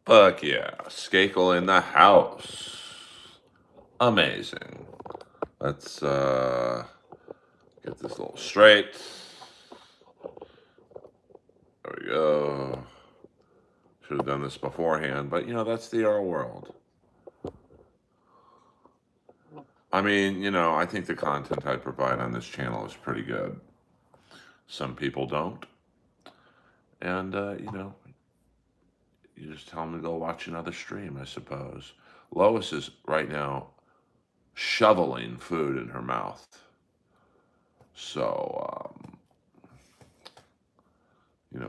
Fuck yeah. Skakel in the house. Amazing. Let's get this a little straight. There we go. Should have done this beforehand, but that's the Earl world. I mean, I think the content I provide on this channel is pretty good. Some people don't. And, you just tell them to go watch another stream, I suppose. Lois is right now shoveling food in her mouth. So,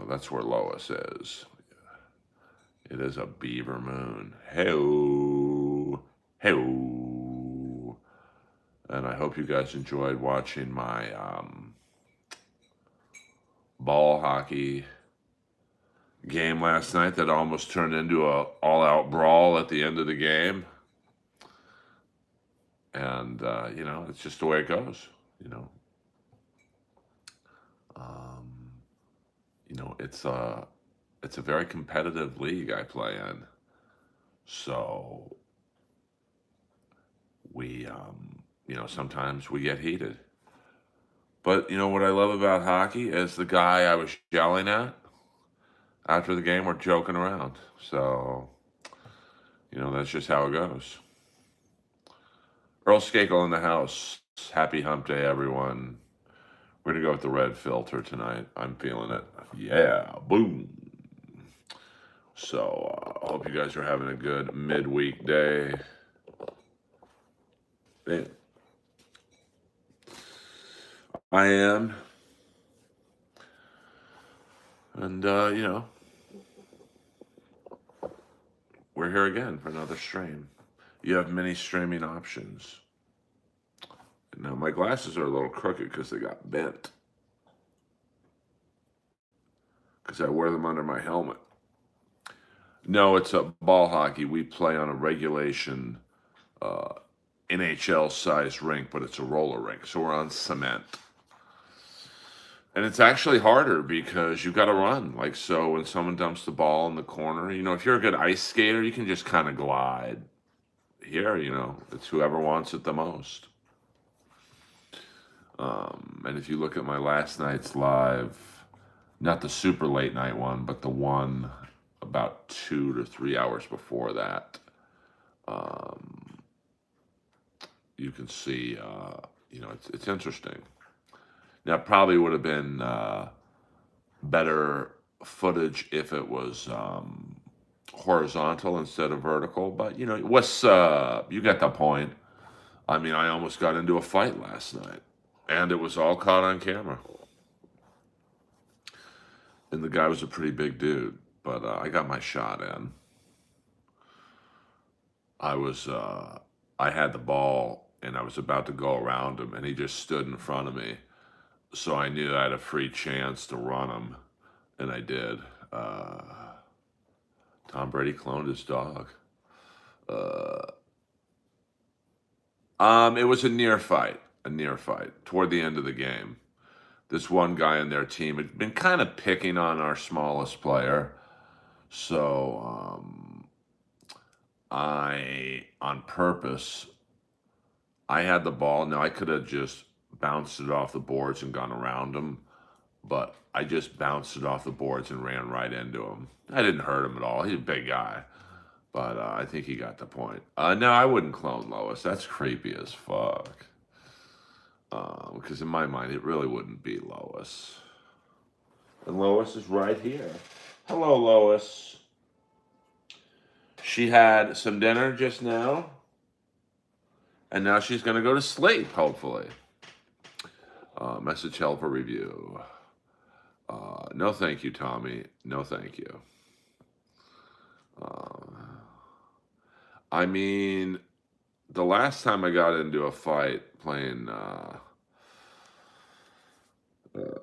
that's where Lois is. It is a beaver moon. Hey-o. Hey-o. And I hope you guys enjoyed watching my ball hockey game last night that almost turned into a all-out brawl at the end of the game. And, it's just the way it goes, it's a very competitive league I play in. So we, sometimes we get heated. But, what I love about hockey is the guy I was yelling at after the game, we're joking around. So, that's just how it goes. Earl Skakel in the house. Happy hump day, everyone. We're going to go with the red filter tonight. I'm feeling it. Yeah, boom. So, I hope you guys are having a good midweek day. Man. I am. And, we're here again for another stream. You have many streaming options. Now, my glasses are a little crooked because they got bent. Because I wear them under my helmet. No, it's a ball hockey. We play on a regulation NHL-sized rink, but it's a roller rink. So we're on cement. And it's actually harder because you've got to run. Like, so when someone dumps the ball in the corner, if you're a good ice skater, you can just kind of glide. Here, it's whoever wants it the most. And if you look at my last night's live, not the super late night one, but the one about 2 to 3 hours before that, you can see, it's interesting. Now, it probably would have been better footage if it was horizontal instead of vertical, but, what's you get the point. I mean, I almost got into a fight last night, and it was all caught on camera. And the guy was a pretty big dude, but I got my shot in. I had the ball, and I was about to go around him, and he just stood in front of me. So I knew I had a free chance to run him, and I did. Tom Brady cloned his dog. It was a near fight toward the end of the game. This one guy in their team had been kind of picking on our smallest player. So on purpose, I had the ball. Now, I could have just bounced it off the boards and gone around him, but I just bounced it off the boards and ran right into him. I didn't hurt him at all. He's a big guy, but I think he got the point. No, I wouldn't clone Lois. That's creepy as fuck. Because in my mind, it really wouldn't be Lois. And Lois is right here. Hello, Lois. She had some dinner just now, and now she's going to go to sleep, hopefully. Message helper review. No thank you, Tommy. No thank you. I mean, the last time I got into a fight playing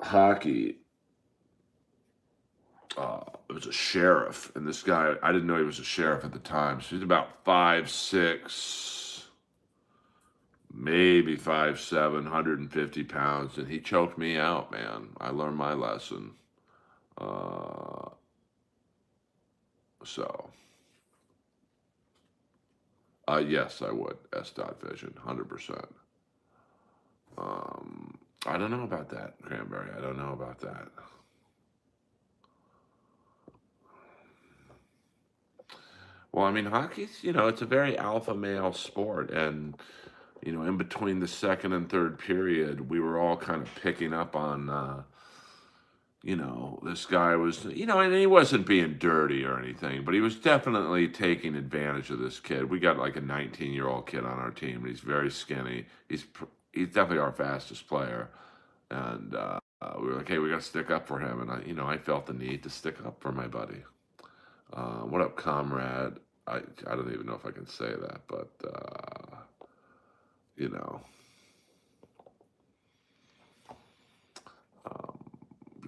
hockey, it was a sheriff, and this guy, I didn't know he was a sheriff at the time, so he's about 5'6", maybe 5'7", 150 pounds, and he choked me out, man. I learned my lesson. So, Yes, I would. S. Dot Vision, 100%. Um, I don't know about that, Cranberry. I don't know about that. Well, I mean, hockey's, it's a very alpha male sport. And, in between the second and third period, we were all kind of picking up on, this guy was, and he wasn't being dirty or anything, but he was definitely taking advantage of this kid. We got like a 19-year-old kid on our team, and he's very skinny. He's definitely our fastest player. And we were like, hey, we got to stick up for him. And I felt the need to stick up for my buddy. What up, comrade? I don't even know if I can say that, but you know, um,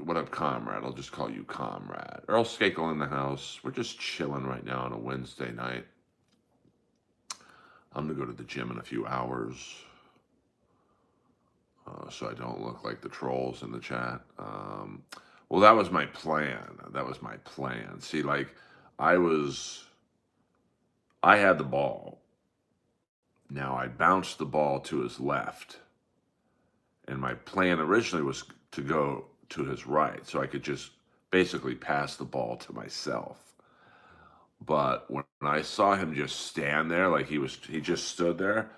what up, comrade? I'll just call you comrade. Earl Skakel in the house. We're just chilling right now on a Wednesday night. I'm gonna go to the gym in a few hours, so I don't look like the trolls in the chat. Well, that was my plan. That was my plan. See, like, I was, I had the ball. Now I bounced the ball to his left, and my plan originally was to go to his right, so I could just basically pass the ball to myself. But when I saw him just stand there, like he just stood there,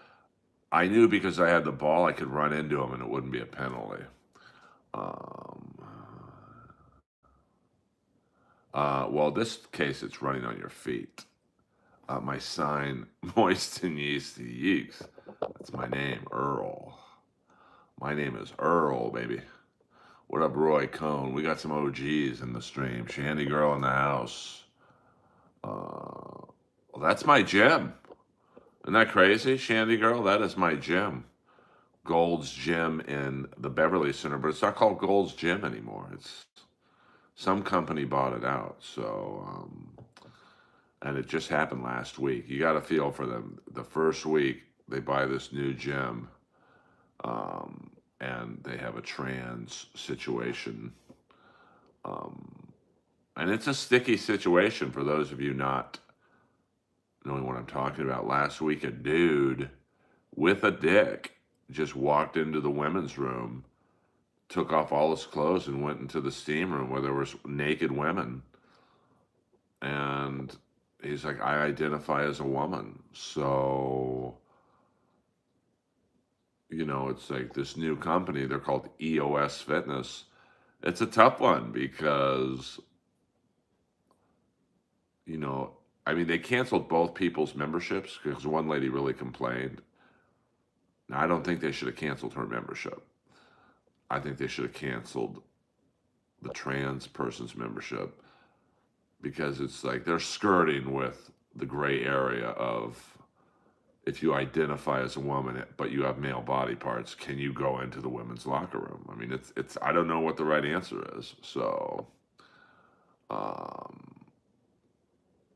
I knew because I had the ball, I could run into him and it wouldn't be a penalty. Um, well, this case, it's running on your feet. My sign, moist and yeasty yeeks. That's my name, Earl. My name is Earl, baby. What up, Roy Cohn? We got some OGs in the stream. Shandy Girl in the house. Well, that's my gym. Isn't that crazy, Shandy Girl? That is my gym. Gold's Gym in the Beverly Center, but it's not called Gold's Gym anymore. It's some company bought it out. So, and it just happened last week. You got to feel for them. The first week they buy this new gym, and they have a trans situation. And it's a sticky situation for those of you not knowing what I'm talking about. Last week, a dude with a dick just walked into the women's room, took off all his clothes, and went into the steam room where there was naked women. And he's like, I identify as a woman. So, it's like this new company, they're called EOS Fitness. It's a tough one because, I mean, they canceled both people's memberships because one lady really complained. Now, I don't think they should have canceled her membership. I think they should have canceled the trans person's membership because it's like they're skirting with the gray area of if you identify as a woman but you have male body parts, can you go into the women's locker room? I mean, it's I don't know what the right answer is. So, um,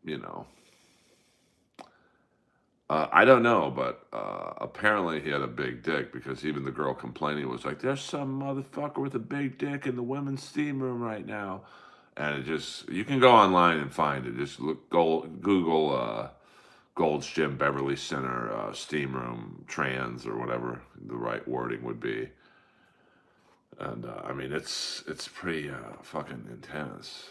you know. I don't know, but apparently he had a big dick because even the girl complaining was like, "There's some motherfucker with a big dick in the women's steam room right now," and you can go online and find it. Just Google Gold's Gym Beverly Center steam room trans or whatever the right wording would be, and I mean it's pretty fucking intense.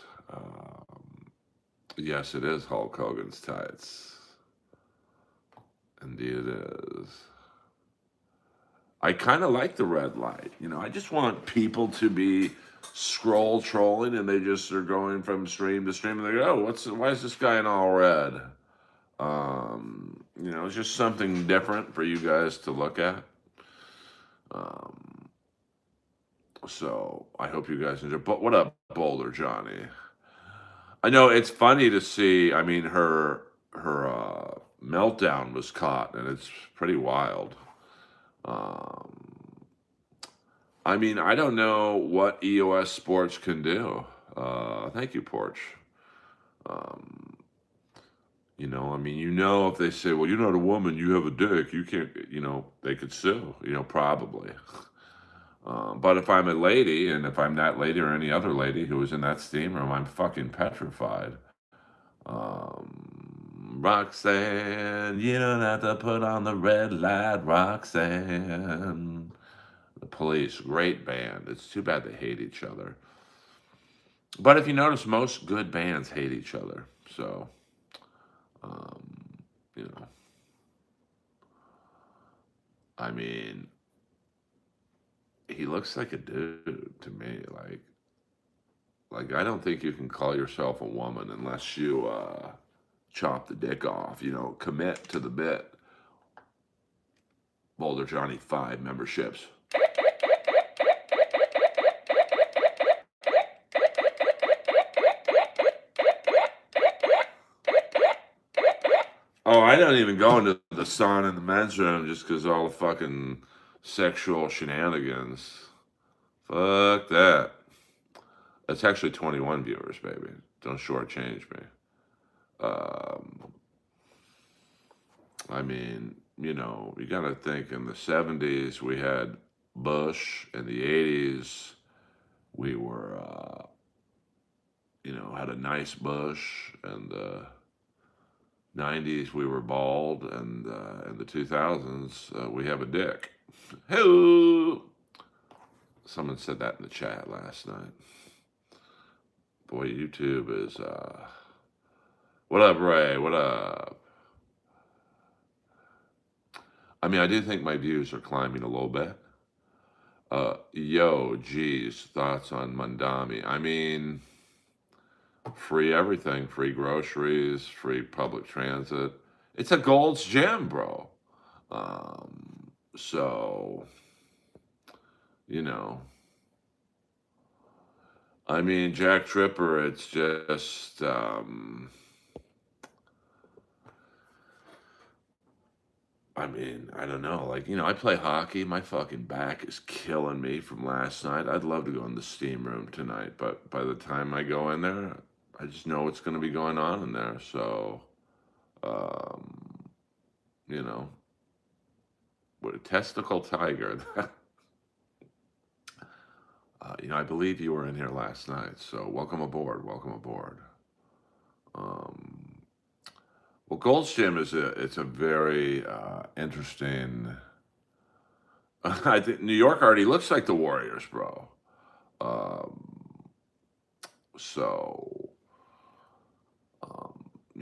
Yes, it is Hulk Hogan's tights. Indeed it is. I kind of like the red light. I just want people to be scroll trolling and they just are going from stream to stream and they go, oh, why is this guy in all red? It's just something different for you guys to look at. So I hope you guys enjoy. But what up, Boulder Johnny? I know it's funny to see. I mean, her meltdown was caught, and it's pretty wild. I mean, I don't know what EOS Sports can do. Thank you, Porch. I mean, if they say, well, you're not a woman, you have a dick, you can't, they could sue, probably. But if I'm a lady, and if I'm that lady or any other lady who was in that steam room, I'm fucking petrified. Roxanne, you don't have to put on the red light, Roxanne. The Police, great band. It's too bad they hate each other. But if you notice, most good bands hate each other. So, um, you know, I mean, he looks like a dude to me. Like I don't think you can call yourself a woman unless you chop the dick off. Commit to the bit. Boulder Johnny 5 memberships. Oh, I don't even go into the sauna in the men's room just because all the fucking sexual shenanigans. Fuck that. It's actually 21 viewers, baby. Don't shortchange me. Um, I mean, you got to think in the 70s we had Bush. In the 80s we were, had a nice Bush. And the 90s we were bald. And in the 2000s we have a dick. Hello. Someone said that in the chat last night. Boy, YouTube is, what up, Ray? What up? I mean, I do think my views are climbing a little bit. Geez, thoughts on Mandami? I mean, free everything, free groceries, free public transit. It's a Gold's Gym, bro. So, you know, I mean, Jack Tripper, it's just, I mean, I don't know. Like, I play hockey. My fucking back is killing me from last night. I'd love to go in the steam room tonight, but by the time I go in there, I just know what's going to be going on in there. So, um, you know, what a testicle tiger. I believe you were in here last night. So, welcome aboard. Welcome aboard. Well, Gold's Gym it's a very interesting. I think New York already looks like the Warriors, bro. Um, so,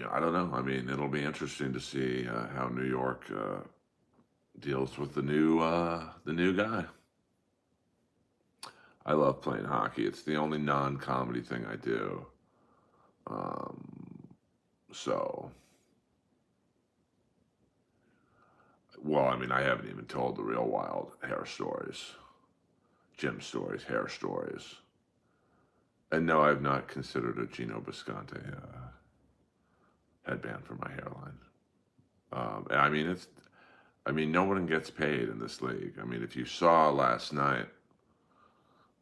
I don't know. I mean, it'll be interesting to see how New York deals with the new guy. I love playing hockey. It's the only non-comedy thing I do. Um, so, well, I mean, I haven't even told the real wild hair stories, gym stories, hair stories. And no, I've not considered a Gino Bisconte headband for my hairline. No one gets paid in this league. I mean, if you saw last night,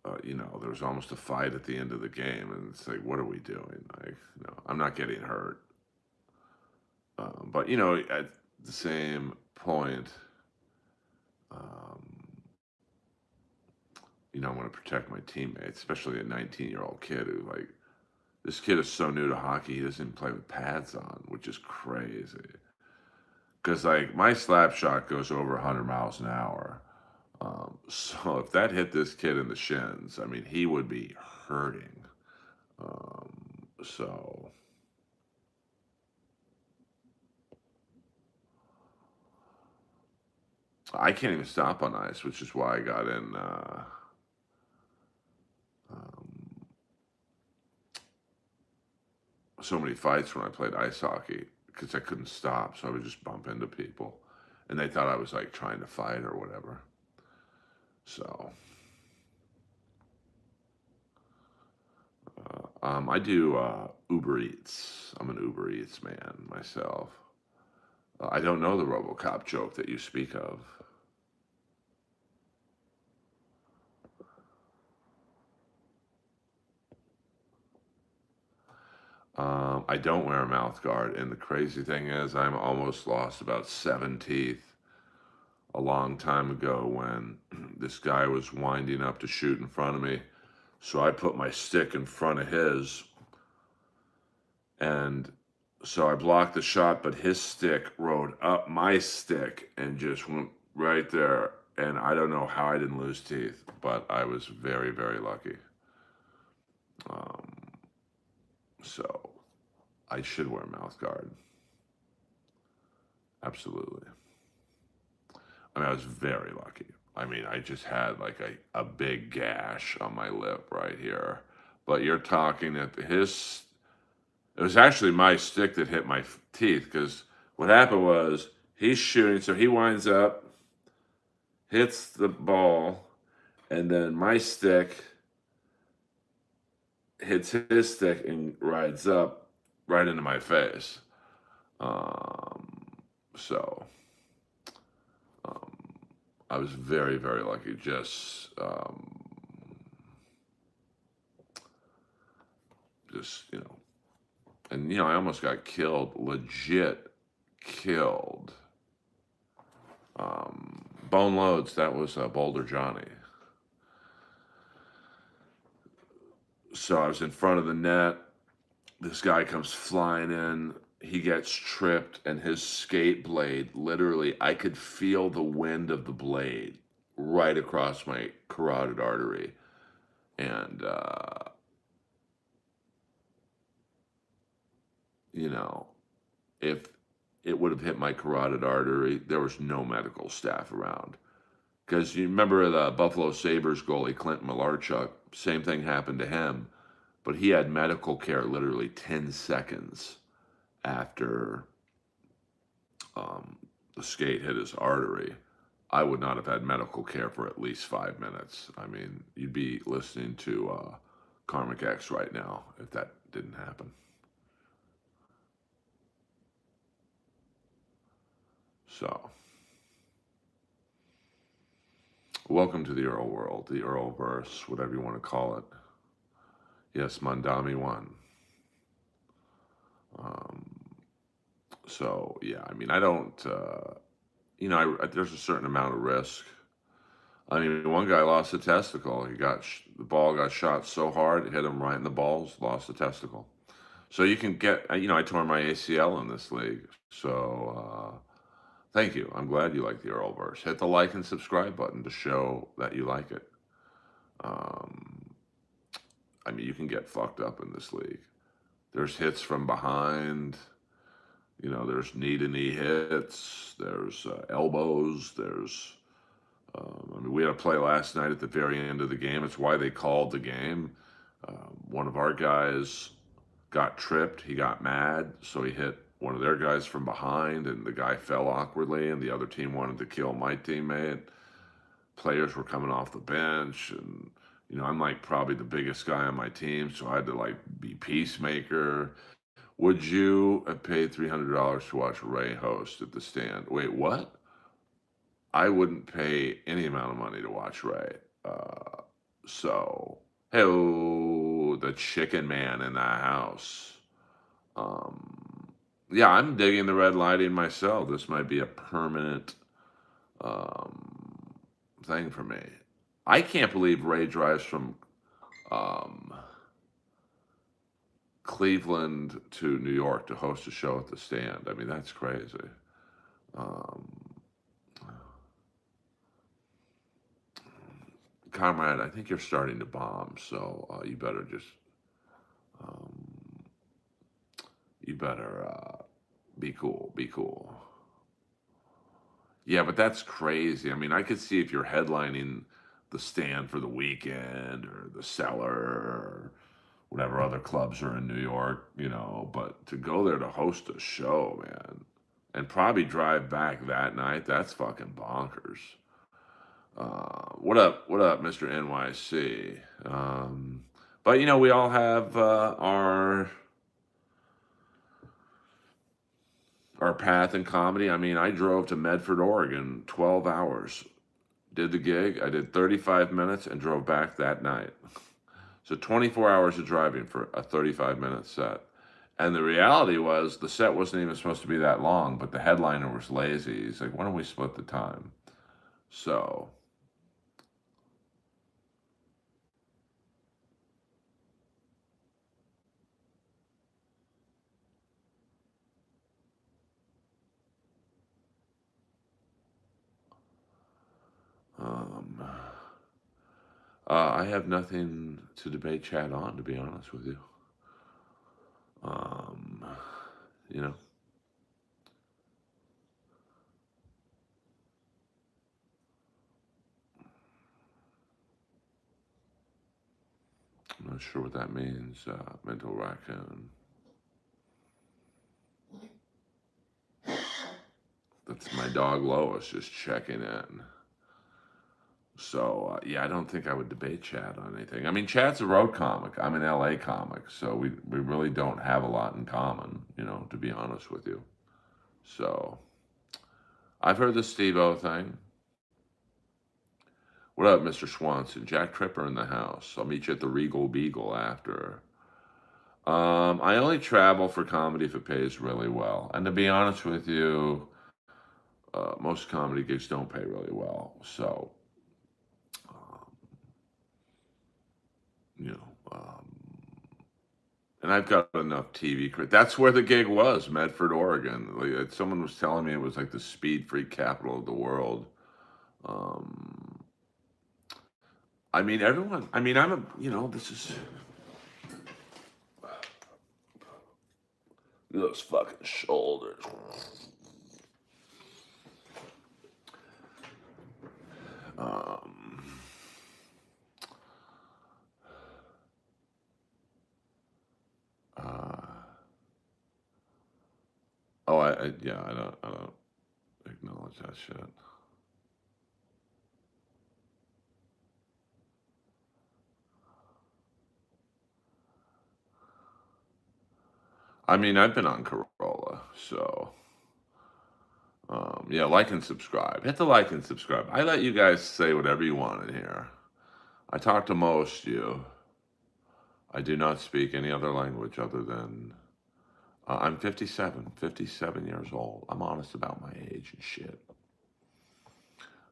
there was almost a fight at the end of the game, and it's like, what are we doing? Like, I'm not getting hurt. But at the same point, um, I want to protect my teammates, especially a 19-year-old kid who this kid is so new to hockey, he doesn't even play with pads on, which is crazy. Because my slap shot goes over 100 miles an hour. So if that hit this kid in the shins, I mean, he would be hurting. So I can't even stop on ice, which is why I got in um, so many fights when I played ice hockey because I couldn't stop. So I would just bump into people, and they thought I was trying to fight or whatever. So I do Uber Eats. I'm an Uber Eats man myself. I don't know the RoboCop joke that you speak of. I don't wear a mouth guard, and the crazy thing is, I'm almost lost about 7 teeth a long time ago when this guy was winding up to shoot in front of me. So I put my stick in front of his, and So I blocked the shot, but his stick rode up my stick and just went right there. And I don't know how I didn't lose teeth, but I was very, very lucky. Um, so I should wear a mouth guard. Absolutely. I mean, I was very lucky. I mean, I just had like a big gash on my lip right here. But you're talking at his, it was actually my stick that hit my teeth because what happened was he's shooting. So he winds up, hits the ball, and then my stick hits his stick and rides up right into my face. Um, so um, I was very, very lucky. Just and I almost got killed, legit killed. Bone Loads, that was Boulder Johnny. So I was in front of the net. This guy comes flying in. He gets tripped, and his skate blade, literally, I could feel the wind of the blade right across my carotid artery. And, you know, if it would have hit my carotid artery, there was no medical staff around. Because you remember the Buffalo Sabres goalie, Clint Malarchuk, same thing happened to him, but he had medical care literally 10 seconds after the skate hit his artery. I would not have had medical care for at least 5 minutes. I mean, you'd be listening to Karmic X right now if that didn't happen. So, welcome to the Earl world, the Earlverse, whatever you want to call it. Yes, Mandami won. Um, so, yeah, I mean, I don't, there's a certain amount of risk. I mean, one guy lost a testicle. The ball got shot so hard, it hit him right in the balls, lost a testicle. So you can get, I tore my ACL in this league. So thank you. I'm glad you like the Earlverse. Hit the like and subscribe button to show that you like it. Um, I mean, you can get fucked up in this league. There's hits from behind. There's knee-to-knee hits. There's elbows. I mean, we had a play last night at the very end of the game. It's why they called the game. One of our guys got tripped. He got mad, so he hit one of their guys from behind, and the guy fell awkwardly, and the other team wanted to kill my teammate. Players were coming off the bench, and I'm like probably the biggest guy on my team, so I had to like be peacemaker. Would you have paid $300 to watch Ray host at the stand? Wait, what? I wouldn't pay any amount of money to watch Ray. So, hey, the chicken man in the house. Yeah, I'm digging the red lighting myself. This might be a permanent thing for me. I can't believe Ray drives from um, Cleveland to New York to host a show at the stand. I mean, that's crazy. Um, Comrade, I think you're starting to bomb, so you better just um, be cool. Be cool. Yeah, but that's crazy. I mean, I could see if you're headlining the stand for the weekend or the cellar or whatever other clubs are in New York, but to go there to host a show, man, and probably drive back that night, that's fucking bonkers. What up, Mr. NYC? But we all have our path in comedy. I mean, I drove to Medford, Oregon, 12 hours, did the gig. I did 35 minutes and drove back that night. So 24 hours of driving for a 35-minute set. And the reality was the set wasn't even supposed to be that long, but the headliner was lazy. He's like, why don't we split the time? So, I have nothing to debate Chad on, to be honest with you. Um, you know, I'm not sure what that means. Mental raccoon. That's my dog Lois just checking in. So yeah, I don't think I would debate Chad on anything. I mean, Chad's a road comic. I'm an LA comic, so we really don't have a lot in common, to be honest with you. So I've heard the Steve-O thing. What up, Mr. Swanson? Jack Tripper in the house. I'll meet you at the Regal Beagle after. I only travel for comedy if it pays really well. And to be honest with you, most comedy gigs don't pay really well. So, um, you know, and I've got enough TV. That's where the gig was, Medford, Oregon. Like, someone was telling me it was like the speed freak capital of the world. Um, I mean, everyone. I mean, this is those fucking shoulders. Um, uh, oh, yeah, I don't acknowledge that shit. I mean, I've been on Corolla, so yeah, like and subscribe. Hit the like and subscribe. I let you guys say whatever you want in here. I talk to most you. I do not speak any other language other than I'm 57 years old. I'm honest about my age and shit.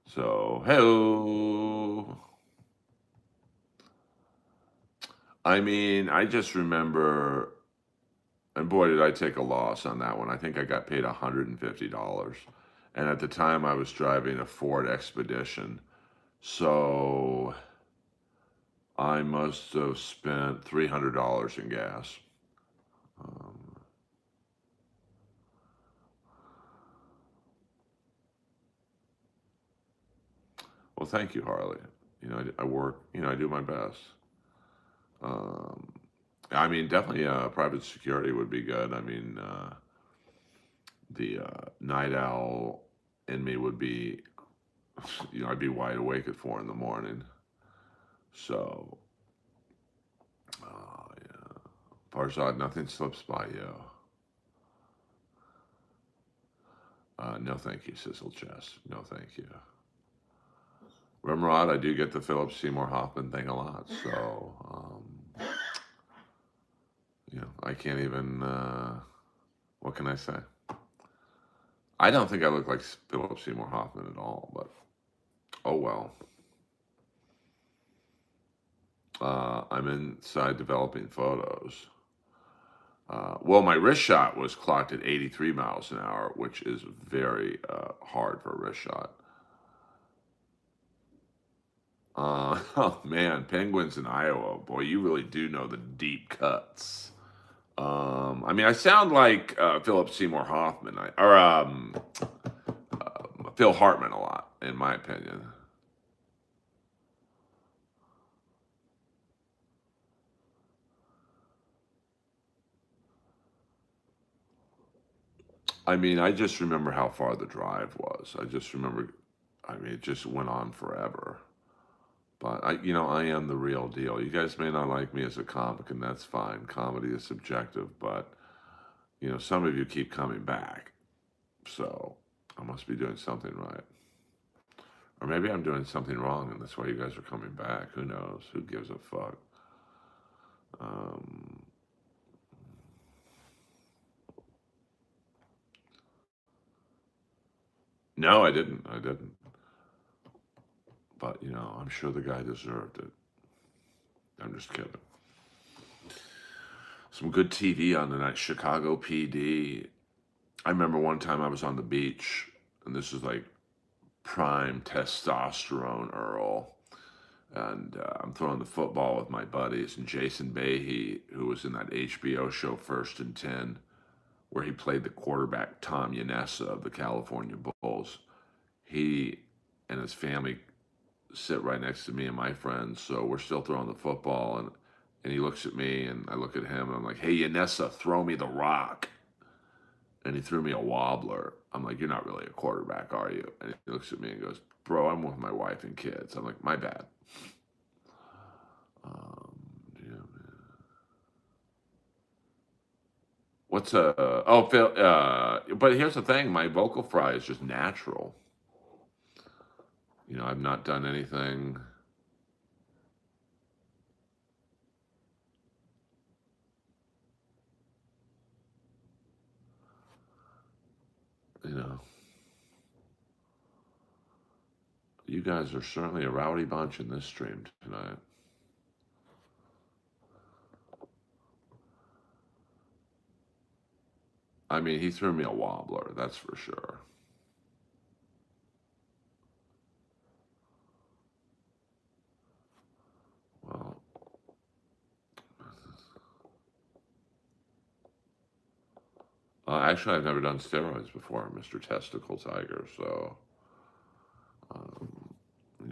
So, hello. I mean, I just remember, and boy, did I take a loss on that one. I think I got paid $150. And at the time, I was driving a Ford Expedition. So I must have spent $300 in gas. Um, well, thank you, Harley. I work, I do my best. Um, I mean, definitely private security would be good. I mean, the night owl in me would be, I'd be wide awake at 4 in the morning. So, yeah. Farzad, nothing slips by you. No, thank you, Sizzle Chess. No, thank you. Rimrod, I do get the Philip Seymour Hoffman thing a lot. So, I can't even, what can I say? I don't think I look like Philip Seymour Hoffman at all, but oh well. I'm inside developing photos. Well, my wrist shot was clocked at 83 miles an hour, which is very hard for a wrist shot. Oh man, penguins in Iowa. Boy, you really do know the deep cuts. I mean, I sound like Philip Seymour Hoffman, or Phil Hartman a lot, in my opinion. I mean, I just remember how far the drive was. I just remember, I mean, it just went on forever. But I am the real deal. You guys may not like me as a comic, and that's fine. Comedy is subjective, but some of you keep coming back. So I must be doing something right. Or maybe I'm doing something wrong, and that's why you guys are coming back. Who knows? Who gives a fuck? Um, no, I didn't. I didn't. But, I'm sure the guy deserved it. I'm just kidding. Some good TV on tonight. Chicago PD. I remember one time I was on the beach, and this is like prime testosterone Earl. and I'm throwing the football with my buddies. And Jason Bahey, who was in that HBO show First and 10, where he played the quarterback Tom Yanessa of the California Bulls, he and his family sit right next to me and my friends. So we're still throwing the football, and he looks at me, and I look at him, and I'm like, "Hey, Yanessa, throw me the rock." And he threw me a wobbler. I'm like, "You're not really a quarterback, are you?" And he looks at me and goes, "Bro, I'm with my wife and kids." I'm like, "My bad." Um, yeah, what's oh Phil? But here's the thing: my vocal fry is just natural. I've not done anything. You know, you guys are certainly a rowdy bunch in this stream tonight. I mean, he threw me a wobbler, that's for sure. Well, actually, I've never done steroids before, Mr. Testicle Tiger. So, um,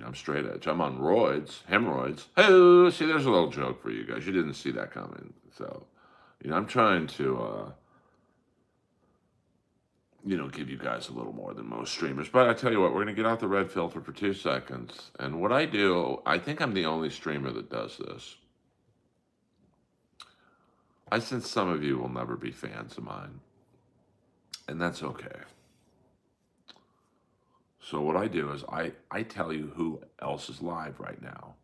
I'm straight edge. I'm on roids, hemorrhoids. Hey, see, there's a little joke for you guys. You didn't see that coming. So, I'm trying to, give you guys a little more than most streamers. But I tell you what, we're going to get out the red filter for 2 seconds. And what I do, I think I'm the only streamer that does this. I sense some of you will never be fans of mine, and that's okay. So what I do is I tell you who else is live right now.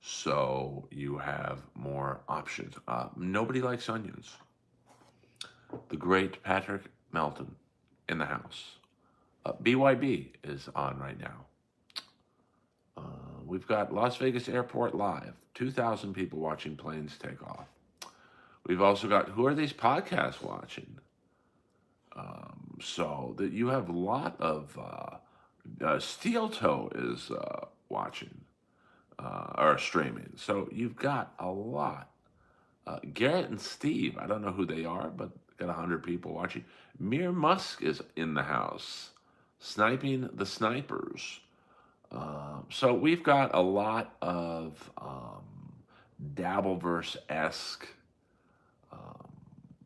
So you have more options. Nobody likes onions. The great Patrick Melton in the house. BYB is on right now. We've got Las Vegas Airport live. 2,000 people watching planes take off. We've also got who are these podcasts watching? So that you have a lot of Steel Toe is watching or streaming. So you've got a lot. Garrett and Steve, I don't know who they are, but got 100 people watching. Mir Musk is in the house, sniping the snipers. So we've got a lot of Dabbleverse-esque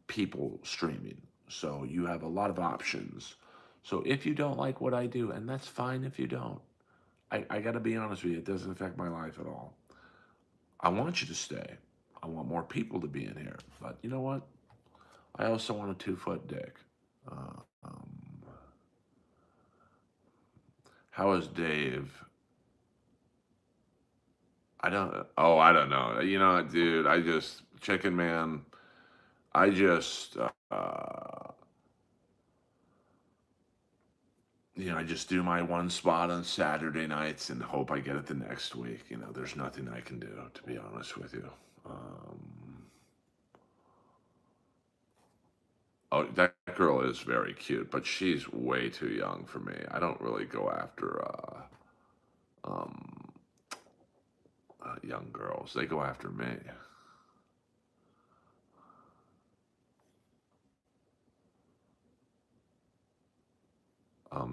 people streaming. So you have a lot of options. So if you don't like what I do, and that's fine if you don't, I got to be honest with you, it doesn't affect my life at all. I want you to stay. I want more people to be in here. But you know what? I also want a 2-foot dick. Uh, um, how is Dave? I don't know. Dude, Chicken Man, I just, I just do my one spot on Saturday nights and hope I get it the next week. There's nothing I can do, to be honest with you. Oh, that girl is very cute, but she's way too young for me. I don't really go after um, young girls. They go after me.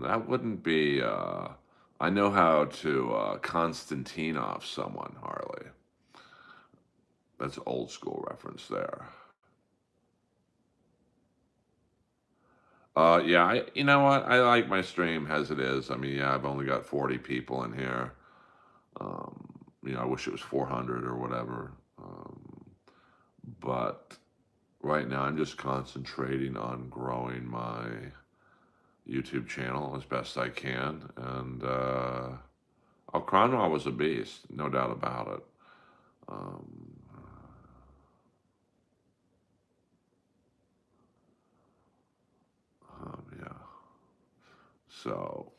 That wouldn't be. I know how to Konstantine off someone, Harley. That's an old school reference there. Yeah, you know what? I like my stream as it is. I mean, yeah, I've only got 40 people in here. I wish it was 400 or whatever. But right now, I'm just concentrating on growing my YouTube channel as best I can. And, Cronwell was a beast, no doubt about it. Um, yeah. So,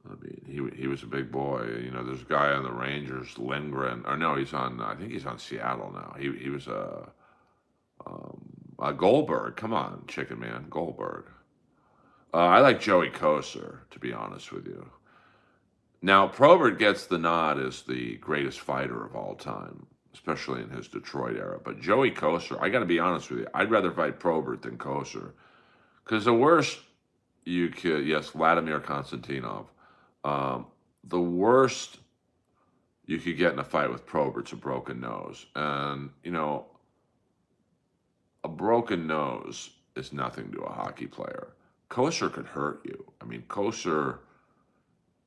I mean, he was a big boy. There's a guy on the Rangers, Lindgren, or no, he's on. I think he's on Seattle now. He was a Goldberg. Come on, Chicken Man, Goldberg. I like Joey Koser, to be honest with you. Now, Probert gets the nod as the greatest fighter of all time, especially in his Detroit era. But Joey Koser, I got to be honest with you, I'd rather fight Probert than Koser. Because the worst you could, yes, Vladimir Konstantinov, um, the worst you could get in a fight with Probert's a broken nose. And, a broken nose is nothing to a hockey player. Koser could hurt you. I mean, Koser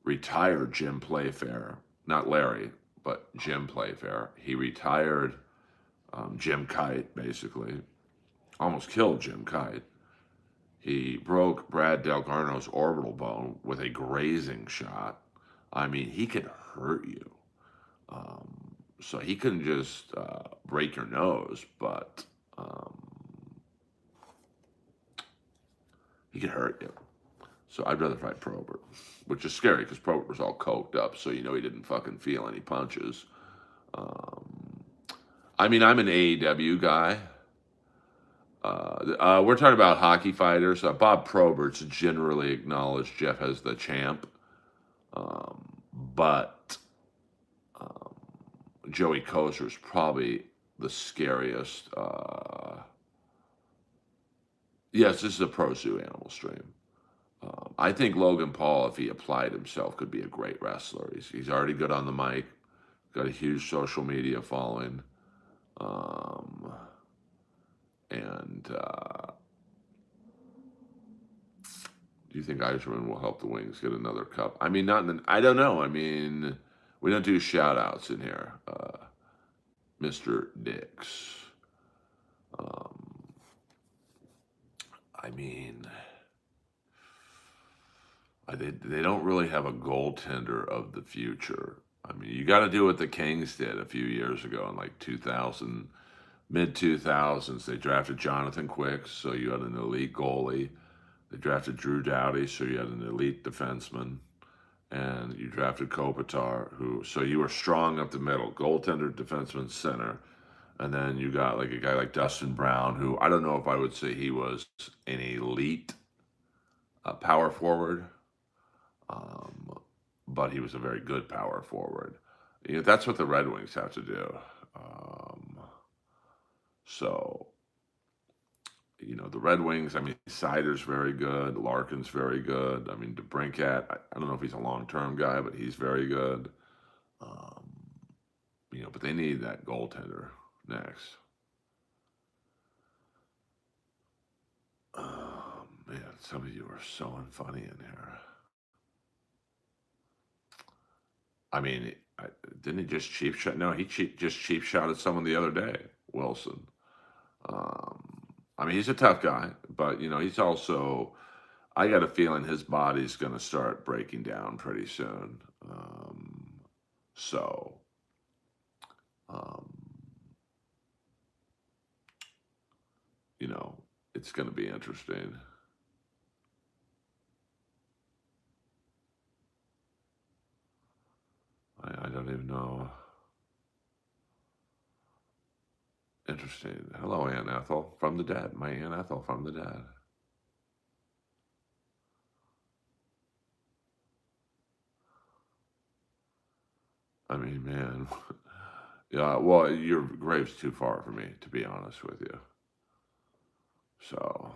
retired Jim Playfair, not Larry, but Jim Playfair. He retired Jim Kite, basically. Almost killed Jim Kite. He broke Brad Delgarno's orbital bone with a grazing shot. I mean, he could hurt you. So he couldn't just break your nose, but he could hurt you. So I'd rather fight Probert, which is scary because Probert was all coked up, so he didn't fucking feel any punches. I mean, I'm an AEW guy. We're talking about hockey fighters. Bob Probert's generally acknowledged Jeff as the champ, but Joey Koser is probably the scariest. Yes, this is a pro zoo animal stream. I think Logan Paul, if he applied himself, could be a great wrestler. He's already good on the mic, got a huge social media following, and do you think Eiserman will help the Wings get another cup? I mean, I don't know. I mean, we don't do shout outs in here, Mr. Dix. I mean, they don't really have a goaltender of the future. I mean, you got to do what the Kings did a few years ago in like 2000, mid 2000s. They drafted Jonathan Quick, so you had an elite goalie. They drafted Drew Doughty, so you had an elite defenseman. And you drafted Kopitar, so you were strong up the middle, goaltender, defenseman, center. And then you got like a guy like Dustin Brown, who I don't know if I would say he was an elite power forward, but he was a very good power forward. That's what the Red Wings have to do. So, the Red Wings, I mean, Seider's very good. Larkin's very good. I mean, DeBrincat, I don't know if he's a long-term guy, but he's very good. But they need that goaltender next. Man, some of you are so unfunny in here. I mean, didn't he just cheap shot? No, he just cheap shotted someone the other day, Wilson. I mean, he's a tough guy, but, he's also, I got a feeling his body's going to start breaking down pretty soon. It's going to be interesting. I don't even know. Interesting. Hello, Aunt Ethel from the dead. My Aunt Ethel from the dead. I mean, man. Yeah, well, your grave's too far for me, to be honest with you. So,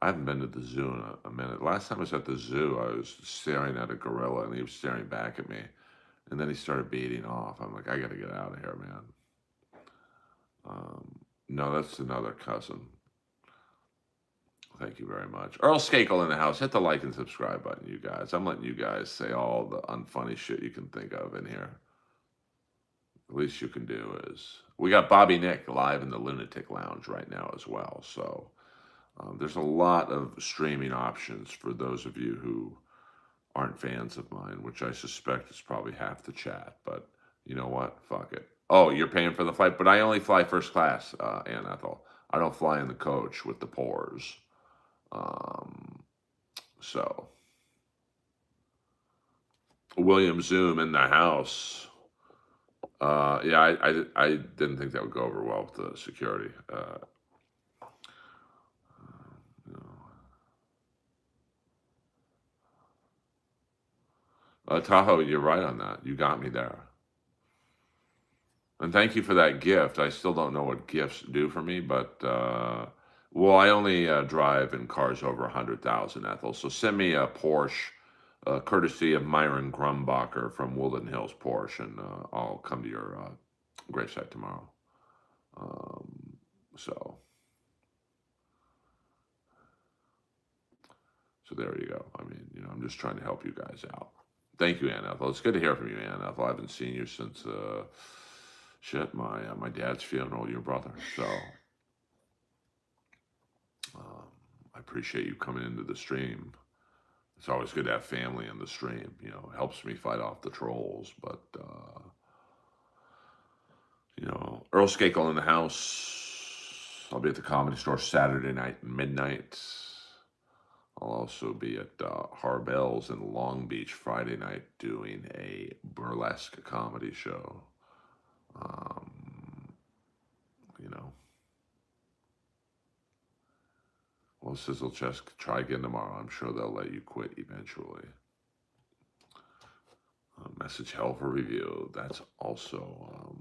I haven't been to the zoo in a minute. Last time I was at the zoo, I was staring at a gorilla, and he was staring back at me. And then he started beating off. I'm like, I got to get out of here, man. No, that's another cousin. Thank you very much. Earl Skakel in the house. Hit the like and subscribe button, you guys. I'm letting you guys say all the unfunny shit you can think of in here. The least you can do is... We got Bobby Nick live in the Lunatic Lounge right now as well. So there's a lot of streaming options for those of you who aren't fans of mine, which I suspect is probably half the chat. But you know what? Fuck it. Oh, you're paying for the flight? But I only fly first class, Aunt Ethel. I don't fly in the coach with the pores. So, William Zoom in the house. Yeah, I didn't think that would go over well with the security. Tahoe, you're right on that. You got me there. And thank you for that gift. I still don't know what gifts do for me, but well, I only drive in cars over 100,000, Ethel. So send me a Porsche, courtesy of Myron Grumbacher from Woodland Hills Porsche, and I'll come to your gravesite tomorrow. Um, so, so there you go. I mean, I'm just trying to help you guys out. Thank you, Ann Ethel. It's good to hear from you, Ann Ethel. I haven't seen you since shit, my dad's funeral, your brother. So I appreciate you coming into the stream. It's always good to have family in the stream. It helps me fight off the trolls. But Earl Skakel in the house. I'll be at the Comedy Store Saturday night, midnight. I'll also be at Harbell's in Long Beach Friday night doing a burlesque comedy show. You know, well, Sizzle Chest, try again tomorrow. I'm sure they'll let you quit eventually. Message Hell for review. That's also,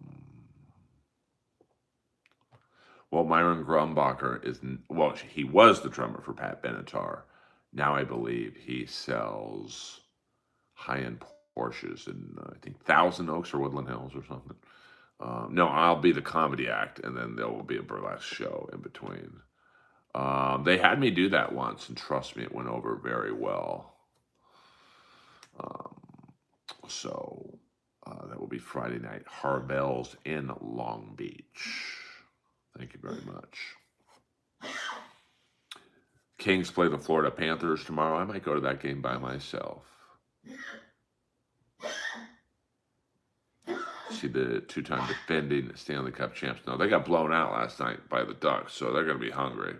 well, Myron Grumbacher he was the drummer for Pat Benatar. Now I believe he sells high-end Porsches in, I think, Thousand Oaks or Woodland Hills or something. No, I'll be the comedy act, and then there will be a burlesque show in between. They had me do that once, and trust me, it went over very well. So that will be Friday night, Harbell's in Long Beach. Thank you very much. Kings play the Florida Panthers tomorrow. I might go to that game by myself. See the two-time defending Stanley Cup champs. No, they got blown out last night by the Ducks, so they're going to be hungry.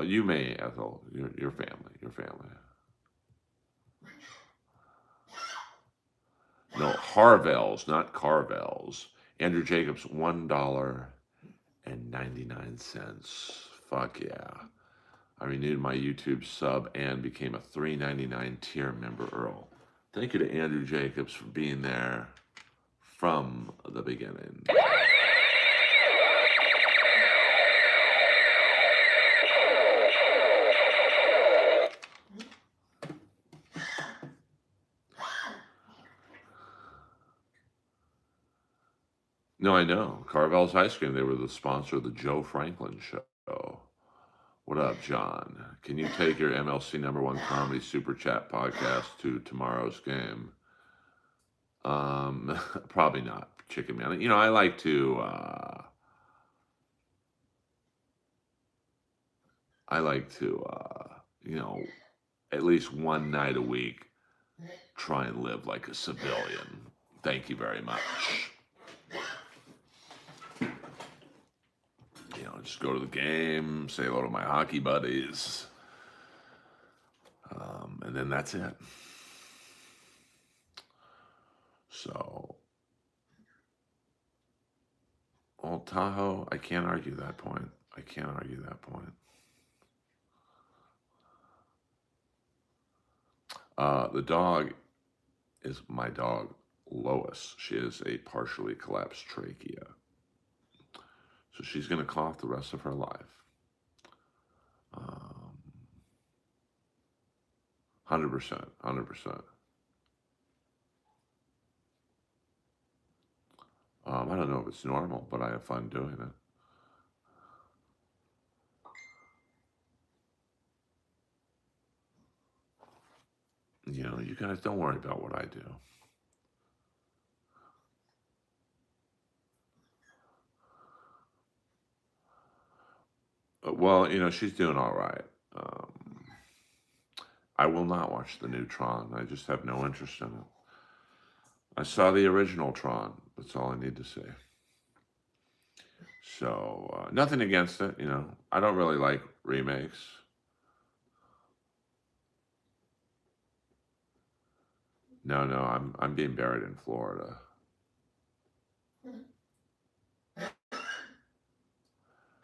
You may, Ethel. Your family. Your family. No, Harvell's, not Carvel's. Andrew Jacobs, $1.99. Fuck yeah. I renewed my YouTube sub and became a $3.99 tier member, Earl. Thank you to Andrew Jacobs for being there from the beginning. No, I know. Carvel's Ice Cream, they were the sponsor of the Joe Franklin show. What up, John? Can you take your MLC #1 comedy super chat podcast to tomorrow's game? Probably not, Chicken Man. I like to at least one night a week try and live like a civilian. Thank you very much. Just go to the game, say hello to my hockey buddies, and then that's it. So, Old Tahoe, I can't argue that point. The dog is my dog, Lois. She is a partially collapsed trachea. So she's going to cough the rest of her life. 100%. I don't know if it's normal, but I have fun doing it. You guys don't worry about what I do. Well, she's doing all right. I will not watch the new Tron. I just have no interest in it. I saw the original Tron. That's all I need to say. So, nothing against it, I don't really like remakes. No, I'm being buried in Florida.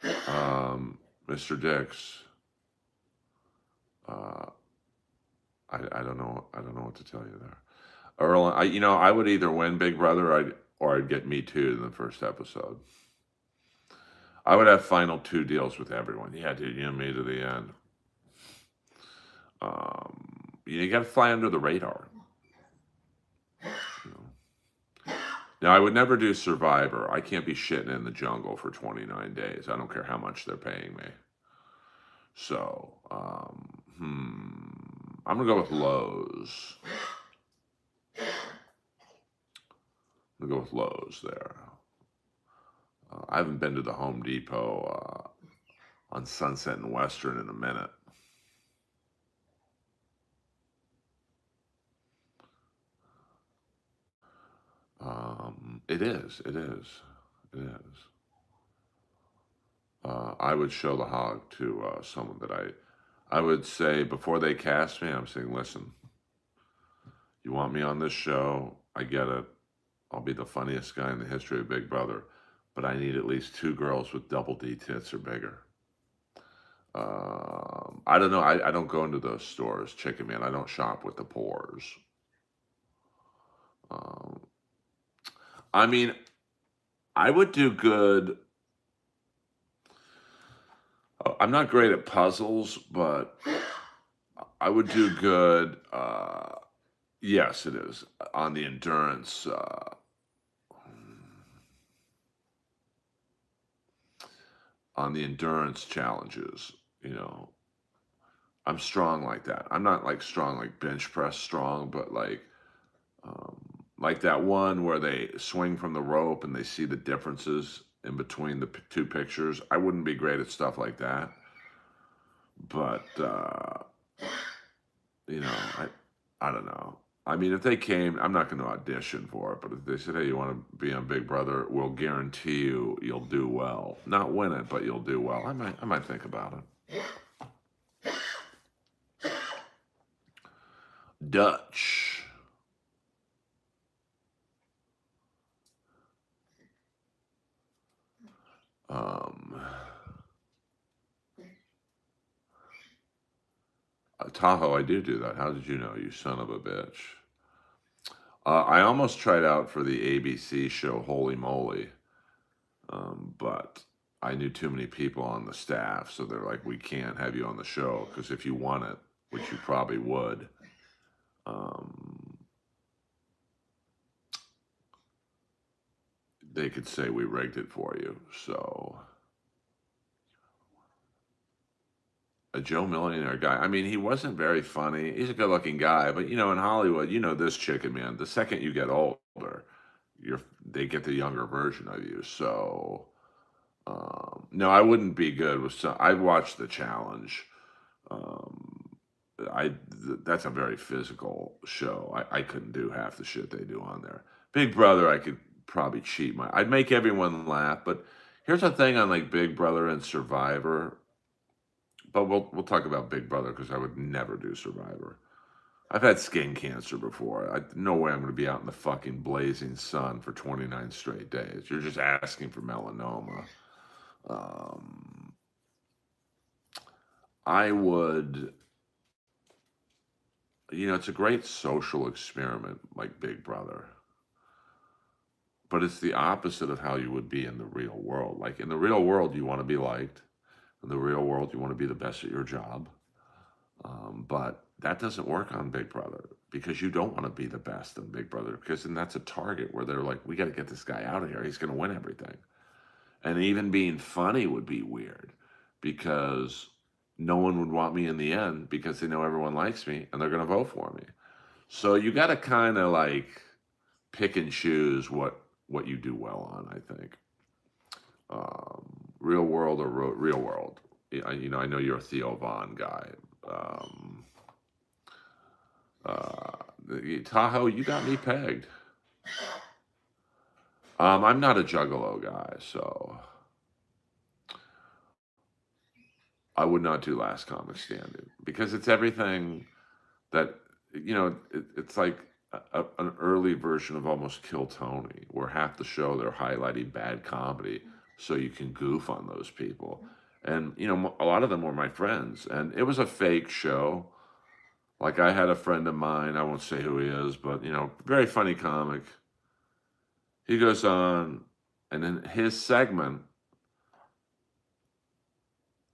Mr. Dix, uh, I don't know. I don't know what to tell you there. Earl, I would either win Big Brother, or I'd get Me Too in the first episode. I would have final two deals with everyone. Yeah, dude, you and me to the end. You got to fly under the radar. You know. Now, I would never do Survivor. I can't be shitting in the jungle for 29 days. I don't care how much they're paying me. So, I'm gonna go with Lowe's. I'm gonna go with Lowe's there. I haven't been to the Home Depot on Sunset and Western in a minute. It is. It is. It is. I would show the hog to someone that I would say before they cast me. I'm saying, listen, you want me on this show? I get it. I'll be the funniest guy in the history of Big Brother, but I need at least two girls with double D tits or bigger. I don't know. I don't go into those stores, Chicken Man. I don't shop with the pores. Um, I mean, I would do good. I'm not great at puzzles, but I would do good. Yes, it is on the endurance. On the endurance challenges, you know, I'm strong like that. I'm not like strong like bench press strong, but um, like that one where they swing from the rope and they see the differences in between the two pictures. I wouldn't be great at stuff like that, but you know, I don't know. I mean, if they came, I'm not going to audition for it, but if they said, "Hey, you want to be on Big Brother? We'll guarantee you'll do well. Not win it, but you'll do well." I might think about it. Dutch. Um, Tahoe, I do that. How did you know, you son of a bitch? I almost tried out for the ABC show Holy Moly, but I knew too many people on the staff, so they're like, "We can't have you on the show because if you won it, which you probably would, um, they could say we rigged it for you." So a Joe Millionaire guy. I mean, he wasn't very funny. He's a good-looking guy, but in Hollywood, this Chicken Man. The second you get older, they get the younger version of you. So, no, I wouldn't be good with some. I watched the challenge. Um, that's a very physical show. I couldn't do half the shit they do on there. Big Brother, I could probably cheat I'd make everyone laugh, but here's the thing on like Big Brother and Survivor. But we'll talk about Big Brother because I would never do Survivor. I've had skin cancer before. No way I'm going to be out in the fucking blazing sun for 29 straight days. You're just asking for melanoma. Um, I would, it's a great social experiment like Big Brother, but it's the opposite of how you would be in the real world. Like in the real world, you want to be liked. In the real world, you want to be the best at your job. But that doesn't work on Big Brother because you don't want to be the best in Big Brother because then that's a target where they're like, we got to get this guy out of here. He's going to win everything. And even being funny would be weird because no one would want me in the end because they know everyone likes me and they're going to vote for me. So you got to kind of like pick and choose what you do well on, I think. Real world or real world. I know you're a Theo Vaughn guy. Um, Tahoe, you got me pegged. I'm not a juggalo guy, so I would not do Last Comic Standing because it's everything that it's like an early version of almost Kill Tony, where half the show they're highlighting bad comedy, so you can goof on those people. And, a lot of them were my friends, and it was a fake show. Like, I had a friend of mine, I won't say who he is, but, very funny comic. He goes on, and in his segment,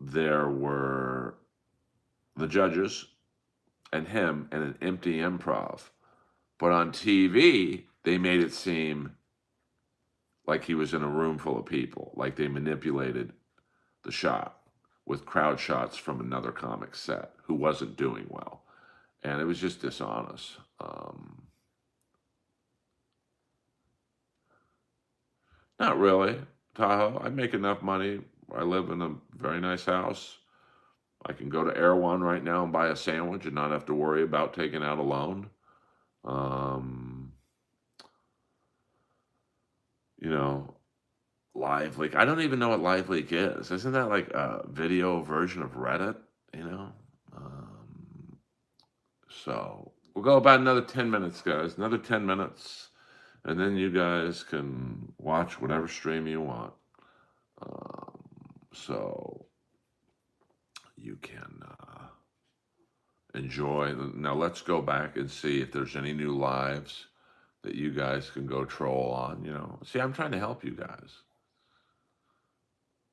there were the judges and him and an empty improv. But on TV, they made it seem like he was in a room full of people, like they manipulated the shot with crowd shots from another comic set who wasn't doing well. And it was just dishonest. Not really, Tahoe. I make enough money. I live in a very nice house. I can go to Air One right now and buy a sandwich and not have to worry about taking out a loan. Um, you know, Live Leak. I don't even know what Live Leak is. Isn't that like a video version of Reddit? You know? Um, so we'll go about another 10 minutes, guys. Another 10 minutes. And then you guys can watch whatever stream you want. Um, so you can enjoy. Now let's go back and see if there's any new lives that you guys can go troll on. See, I'm trying to help you guys.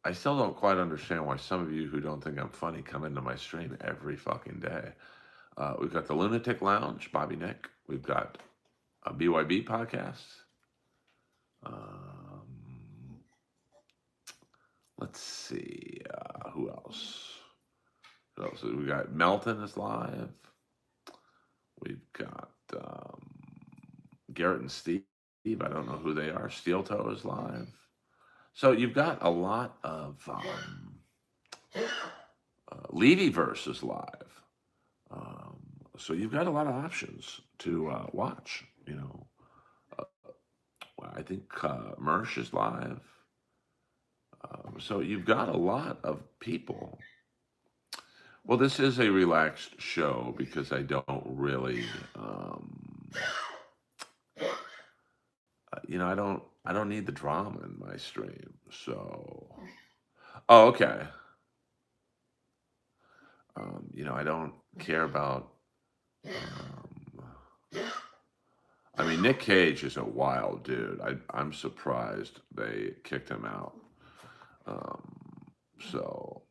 I still don't quite understand why some of you who don't think I'm funny come into my stream every fucking day. We've got the Lunatic Lounge, Bobby Nick. We've got a BYB podcast. Let's see. Who else? We got Melton is live. We've got Garrett and Steve. I don't know who they are. Steel Toe is live. So you've got a lot of Levyverse is live. So you've got a lot of options to watch. I think Mersh is live. So you've got a lot of people. Well, this is a relaxed show because I don't really, I don't need the drama in my stream. So, oh, okay. I don't care about. I mean, Nick Cage is a wild dude. I'm surprised they kicked him out. So,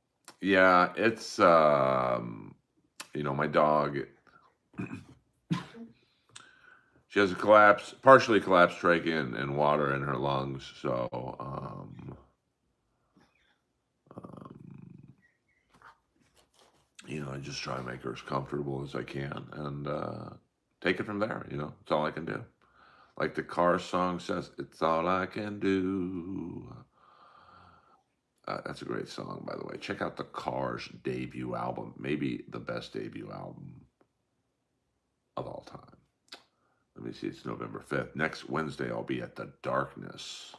yeah, it's my dog. She has a partially collapsed trachea and water in her lungs. So, I just try to make her as comfortable as I can and take it from there. It's all I can do. Like the Cars song says, it's all I can do. That's a great song, by the way. Check out the Cars debut album. Maybe the best debut album of all time. Let me see. It's November 5th. Next Wednesday, I'll be at the Darkness